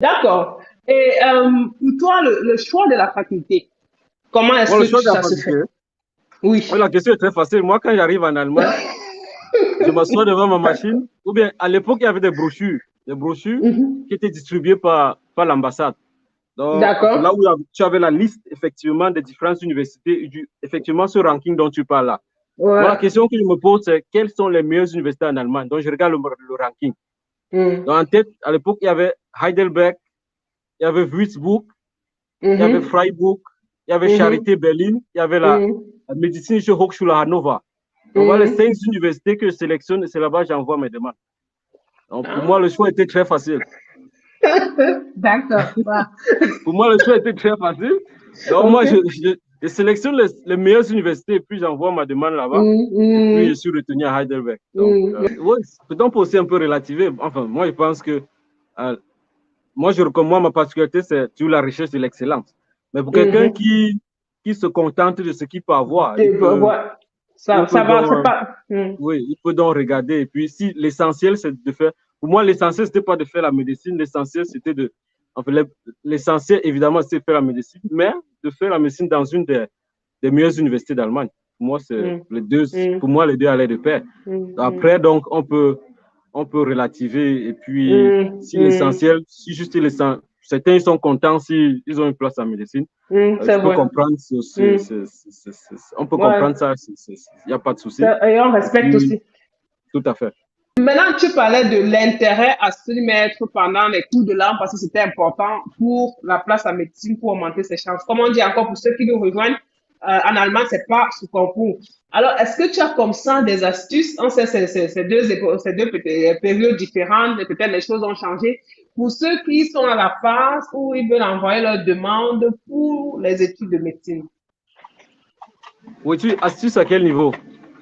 D'accord. Et pour toi, le choix de la faculté, comment est-ce Bon, le que choix de la ça se faculté, fait? Oui. la question est très facile. Moi, quand j'arrive en Allemagne, je m'assois devant ma machine, ou bien à l'époque, il y avait des brochures Mhm. qui étaient distribuées par l'ambassade. Donc, enfin, D'accord. là où tu avais la liste, effectivement, des différentes universités, effectivement, ce ranking dont tu parles là. Moi, la Ouais. question que je me pose, c'est quelles sont les meilleures universités en Allemagne? Donc, je regarde le ranking. Mhm. Donc, en tête, à l'époque, il y avait Heidelberg, il y avait Würzburg, il y avait Mhm. Freiburg, il y avait Mhm. Charité Berlin, il y avait Mhm. la Medizinische Hochschule Hannover. Donc, voilà les Mhm. 5 universités que je sélectionne et c'est là-bas que j'envoie mes demandes. Donc, pour moi, Ah. le choix était très facile. D'accord. Ouais. Pour moi, le choix était très facile. Donc, moi, OK. je sélectionne les meilleures universités et puis j'envoie ma demande là-bas. Mhm. Et puis, je Mhm. suis retenu à Heidelberg. Donc, Mhm. ouais, donc pour aussi un peu relativer. Enfin, moi, je pense que euh, moi, ma particularité, c'est toujours la recherche de l'excellence. Mais pour quelqu'un Mhm. qui se contente de ce qu'il peut avoir, Ouais. il Ça peut va, donc, c'est pas. Mhm. oui, il peut donc regarder. Et puis, si l'essentiel, c'est de faire. Pour moi, l'essentiel, c'était pas de faire la médecine. L'essentiel, c'était de. Enfin, l'essentiel, évidemment, c'est de faire la médecine, mais de faire la médecine dans une des meilleures universités d'Allemagne. Pour moi, c'est Mhm. les deux. Pour Mhm. moi, les deux allaient de pair. Mhm. Après, donc, on peut relativer. Et puis, Mhm. si Mhm. l'essentiel, si juste l'essentiel, certains ils sont contents s'ils ont une place en médecine. Mhm. C'est Je peux vrai. comprendre, Mhm. on peut comprendre Ouais. ça, il n'y a pas de souci. Et on Et respecte puis, aussi. tout à fait. Maintenant, tu parlais de l'intérêt à se mettre pendant les cours de langue parce que c'était important pour la place en médecine, pour augmenter ses chances. Comme on dit encore pour ceux qui nous rejoignent, en Allemagne, c'est pas sous concours. Alors, est-ce que tu as comme ça des astuces? On sait ces deux périodes différentes, mais peut-être les choses ont changé. Pour ceux qui sont à la phase où ils veulent envoyer leur demande pour les études de médecine. Oui, astuce à quel niveau?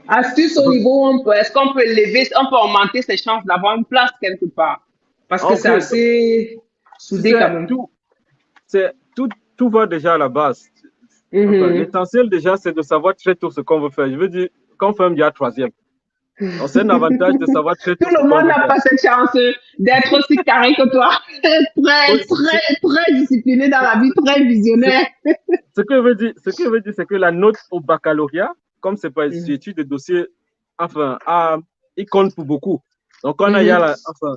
Astuce au niveau où est-ce qu'on peut élever, on peut augmenter ses chances d'avoir une place quelque part? Parce Ah, que ok, c'est assez tu soudé quand sais, même. c'est, tout va déjà à la base. Enfin, Mhm. l'essentiel déjà, c'est de savoir très tôt ce qu'on veut faire. Je veux dire, quand on fait un média troisième, donc c'est un avantage de savoir très Tout tôt ce le qu'on monde veut n'a faire. pas cette chance d'être aussi carré que toi. Oui, Très, très, très discipliné dans la vie, très ce, visionnaire. ce que veut dire, c'est que la note au baccalauréat, comme c'est pas Mhm. étude de dossier, enfin, il compte pour beaucoup. Donc, Mhm. enfin,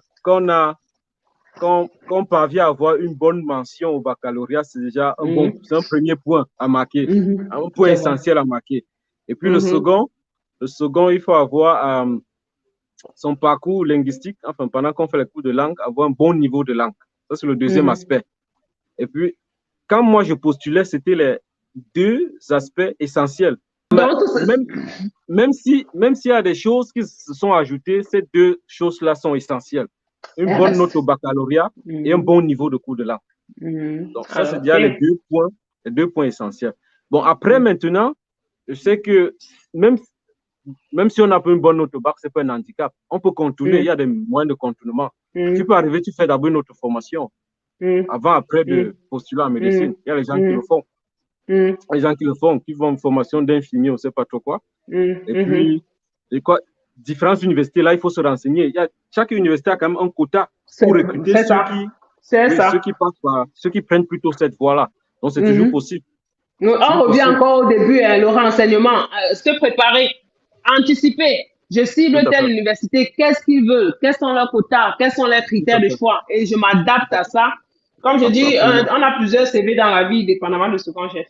quand on parvient à avoir une bonne mention au baccalauréat, c'est déjà Mhm. c'est un premier point à marquer, Mhm. un point C'est vrai. essentiel à marquer. Et puis Mhm. le second, il faut avoir son parcours linguistique, enfin, pendant qu'on fait les cours de langue, avoir un bon niveau de langue. Ça, c'est le deuxième Mhm. aspect. Et puis, quand moi je postulais, c'était les deux aspects essentiels. Mais Donc, même s'il y a des choses qui se sont ajoutées, ces deux choses-là sont essentielles. Une elle bonne note reste. au baccalauréat et un Mhm. bon niveau de cours de langue. Mhm. Donc, ça, c'est Alors, déjà OK. les deux points essentiels. Bon, après, Mhm. maintenant, je sais que même, même si on n'a pas une bonne note au bac, ce n'est pas un handicap. On peut contourner, il y a Mhm. des moyens de contournement. Tu peux Mhm. arriver, tu fais d'abord une autre formation Mhm. avant, après de Mhm. postuler en médecine. Mhm. Il y a les gens qui le Mhm. font. Mhm. Les gens qui le font, qui font une formation d'infirmier, on ne sait pas trop quoi. Mhm. Et Mhm. puis, et quoi, différentes universités, là, il faut se renseigner. Chaque université a quand même un quota pour recruter C'est ça. C'est oui, ça. ceux qui prennent plutôt cette voie-là. Donc, c'est toujours Mhm. possible. Nous, C'est on toujours revient possible. encore au début, hein, le renseignement, se préparer, anticiper. Je Tout cible à telle fait. université, qu'est-ce qu'ils veulent, quels sont leurs quotas, quels sont leurs Tout à critères de fait. choix et je m'adapte à ça. Comme je dis, Absolument. on a plusieurs CV dans la vie, dépendamment de ce qu'on cherche.